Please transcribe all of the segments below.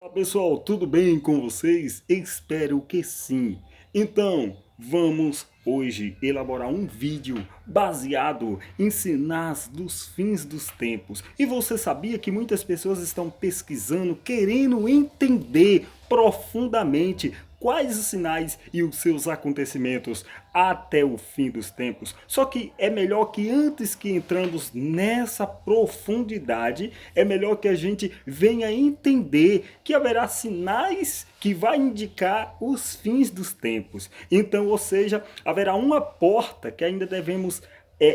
Olá pessoal, tudo bem com vocês? Espero que sim. Então, vamos hoje elaborar um vídeo baseado em sinais dos fins dos tempos. E você sabia que muitas pessoas estão pesquisando, querendo entender profundamente quais os sinais e os seus acontecimentos até o fim dos tempos. Só que é melhor que antes que entramos nessa profundidade, é melhor que a gente venha entender que haverá sinais que vai indicar os fins dos tempos. Então, ou seja, haverá uma porta que ainda devemos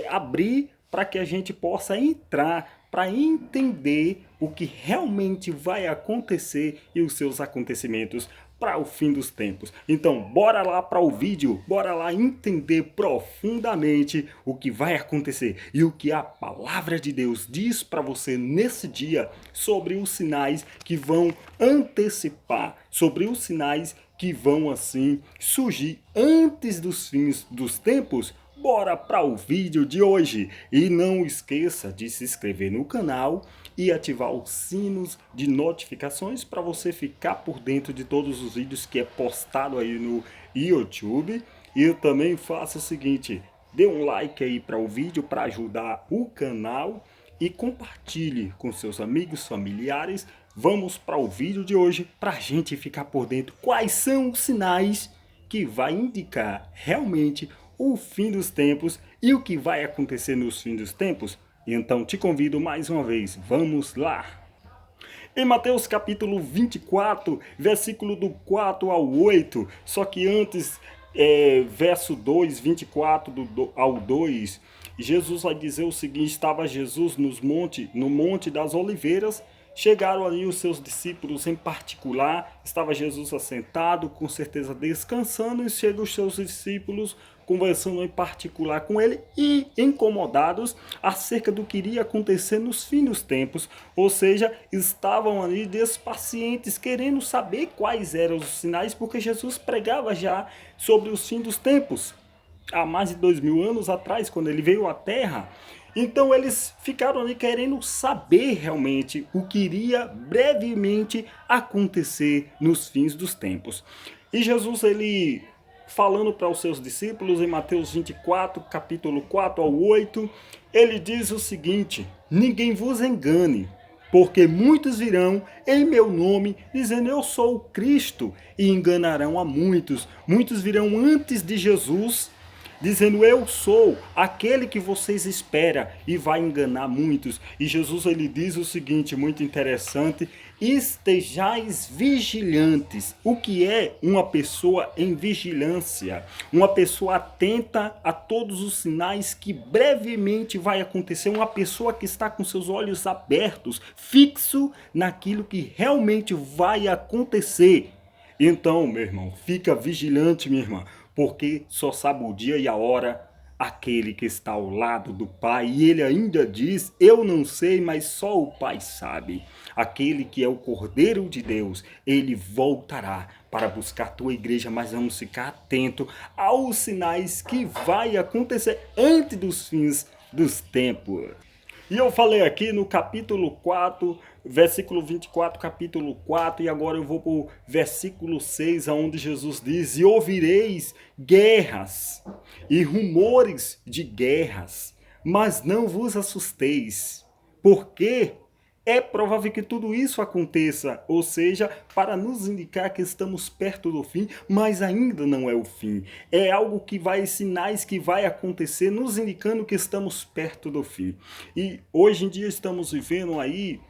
abrir para que a gente possa entrar, para entender o que realmente vai acontecer e os seus acontecimentos para o fim dos tempos. Então, bora lá para o vídeo, bora lá entender profundamente o que vai acontecer e o que a palavra de Deus diz para você nesse dia sobre os sinais que vão antecipar, sobre os sinais que vão assim surgir antes dos fins dos tempos. Bora para o vídeo de hoje e não esqueça de se inscrever no canal e ativar os sinos de notificações para você ficar por dentro de todos os vídeos que é postado aí no YouTube. E também faça o seguinte, dê um like aí para o vídeo para ajudar o canal e compartilhe com seus amigos, familiares. Vamos para o vídeo de hoje para a gente ficar por dentro quais são os sinais que vai indicar realmente o fim dos tempos e o que vai acontecer nos fins dos tempos. Então te convido mais uma vez, vamos lá! Em Mateus capítulo 24, versículo do 4 ao 8, só que antes, verso 2, 24 ao 2, Jesus vai dizer o seguinte: estava Jesus no Monte das Oliveiras. Chegaram ali os seus discípulos em particular, estava Jesus assentado, com certeza descansando, e chegam os seus discípulos conversando em particular com ele e incomodados acerca do que iria acontecer nos fins dos tempos, ou seja, estavam ali despacientes, querendo saber quais eram os sinais, porque Jesus pregava já sobre os fins dos tempos, há mais de 2000 anos atrás, quando ele veio à Terra. Então eles ficaram ali querendo saber realmente o que iria brevemente acontecer nos fins dos tempos. E Jesus, ele falando para os seus discípulos em Mateus 24, capítulo 4 ao 8, ele diz o seguinte: ninguém vos engane, porque muitos virão em meu nome, dizendo eu sou o Cristo, e enganarão a muitos. Muitos virão antes de Jesus, dizendo eu sou aquele que vocês esperam, e vai enganar muitos. E Jesus, ele diz o seguinte, muito interessante: estejais vigilantes. O que é uma pessoa em vigilância? Uma pessoa atenta a todos os sinais que brevemente vai acontecer, uma pessoa que está com seus olhos abertos, fixo naquilo que realmente vai acontecer. Então, meu irmão, fica vigilante, minha irmã, porque só sabe o dia e a hora aquele que está ao lado do Pai. E ele ainda diz: eu não sei, mas só o Pai sabe. Aquele que é o Cordeiro de Deus, ele voltará para buscar a tua igreja, mas vamos ficar atento aos sinais que vai acontecer antes dos fins dos tempos. E eu falei aqui no capítulo 4, versículo 24, capítulo 4, e agora eu vou para o versículo 6, onde Jesus diz: e ouvireis guerras e rumores de guerras, mas não vos assusteis, porque é provável que tudo isso aconteça, ou seja, para nos indicar que estamos perto do fim, mas ainda não é o fim. É algo que vai, sinais que vai acontecer, nos indicando que estamos perto do fim. E hoje em dia estamos vivendo aí,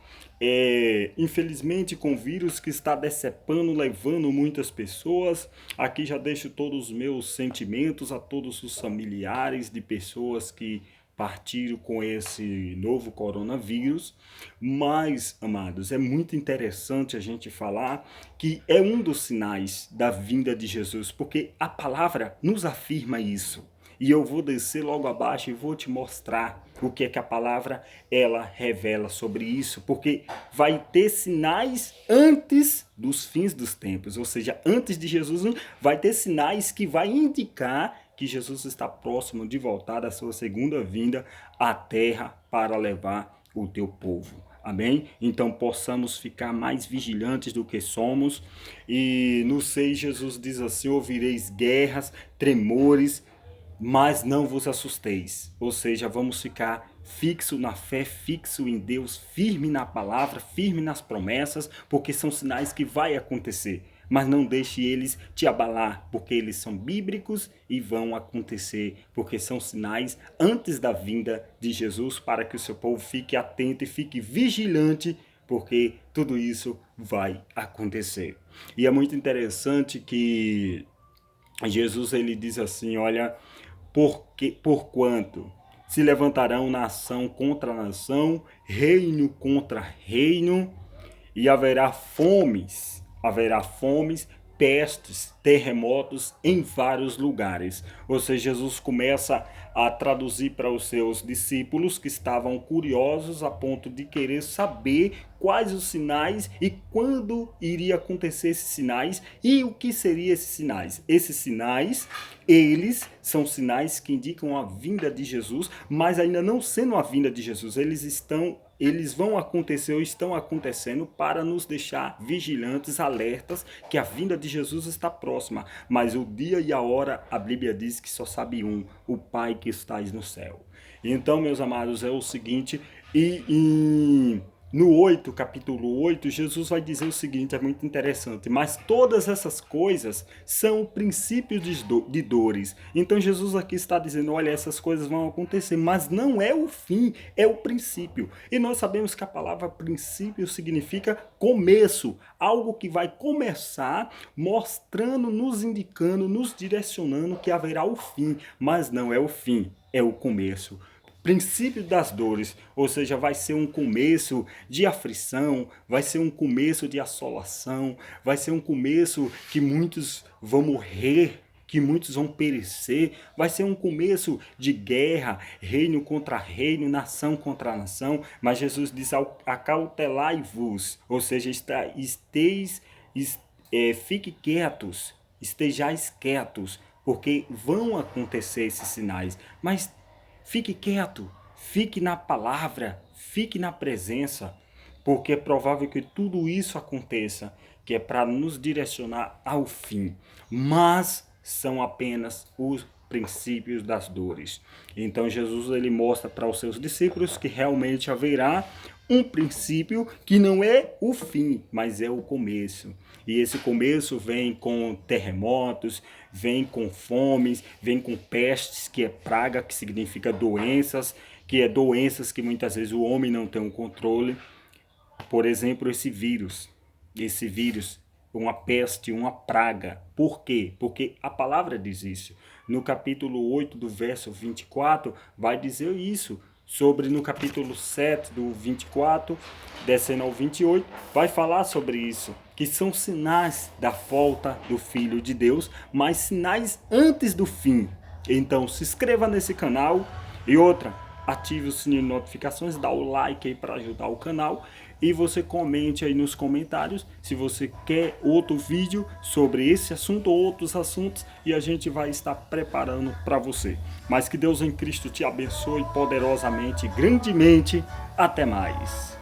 infelizmente, com o vírus que está decepando, levando muitas pessoas. Aqui já deixo todos os meus sentimentos a todos os familiares de pessoas que partiram com esse novo coronavírus. Mas, amados, é muito interessante a gente falar que é um dos sinais da vinda de Jesus, porque a palavra nos afirma isso. E eu vou descer logo abaixo e vou te mostrar o que é que a palavra ela revela sobre isso, porque vai ter sinais antes dos fins dos tempos, ou seja, antes de Jesus vai ter sinais que vai indicar que Jesus está próximo de voltar da sua segunda vinda à terra para levar o teu povo. Amém? Então possamos ficar mais vigilantes do que somos. E no 6 Jesus diz assim: ouvireis guerras, tremores, mas não vos assusteis. Ou seja, vamos ficar fixo na fé, fixo em Deus, firme na palavra, firme nas promessas, porque são sinais que vai acontecer. Mas não deixe eles te abalar, porque eles são bíblicos e vão acontecer, porque são sinais antes da vinda de Jesus, para que o seu povo fique atento e fique vigilante, porque tudo isso vai acontecer. E é muito interessante que Jesus ele diz assim, olha, porquanto se levantarão nação contra nação, reino contra reino, e haverá fomes, pestes, terremotos em vários lugares. Ou seja, Jesus começa a traduzir para os seus discípulos que estavam curiosos a ponto de querer saber quais os sinais e quando iria acontecer esses sinais e o que seriam esses sinais. Esses sinais, eles são sinais que indicam a vinda de Jesus, mas ainda não sendo a vinda de Jesus, eles vão acontecer ou estão acontecendo para nos deixar vigilantes, alertas, que a vinda de Jesus está próxima. Mas o dia e a hora, a Bíblia diz que só sabe um, o Pai que está no céu. Então, meus amados, é o seguinte, no 8, capítulo 8, Jesus vai dizer o seguinte, é muito interessante, mas todas essas coisas são princípios de dores. Então Jesus aqui está dizendo, olha, essas coisas vão acontecer, mas não é o fim, é o princípio. E nós sabemos que a palavra princípio significa começo, algo que vai começar mostrando, nos indicando, nos direcionando que haverá o fim, mas não é o fim, é o começo. Princípio das dores, ou seja, vai ser um começo de aflição, vai ser um começo de assolação, vai ser um começo que muitos vão morrer, que muitos vão perecer, vai ser um começo de guerra, reino contra reino, nação contra nação, mas Jesus diz, acautelai-vos, ou seja, fique quietos, estejais quietos, porque vão acontecer esses sinais, mas fique quieto, fique na palavra, fique na presença, porque é provável que tudo isso aconteça, que é para nos direcionar ao fim, mas são apenas os princípios das dores. Então Jesus ele mostra para os seus discípulos que realmente haverá um princípio que não é o fim, mas é o começo. E esse começo vem com terremotos, vem com fomes, vem com pestes, que é praga, que significa doenças, que é doenças que muitas vezes o homem não tem um controle. Por exemplo, esse vírus, uma peste, uma praga. Por quê? Porque a palavra diz isso. No capítulo 8 do verso 24, vai dizer isso. No capítulo 7 do 24, descendo ao 28, vai falar sobre isso, que são sinais da volta do Filho de Deus, mas sinais antes do fim. Então se inscreva nesse canal e outra, ative o sininho de notificações, dá o like aí para ajudar o canal e você comente aí nos comentários se você quer outro vídeo sobre esse assunto ou outros assuntos e a gente vai estar preparando para você. Mas que Deus em Cristo te abençoe poderosamente, grandemente. Até mais.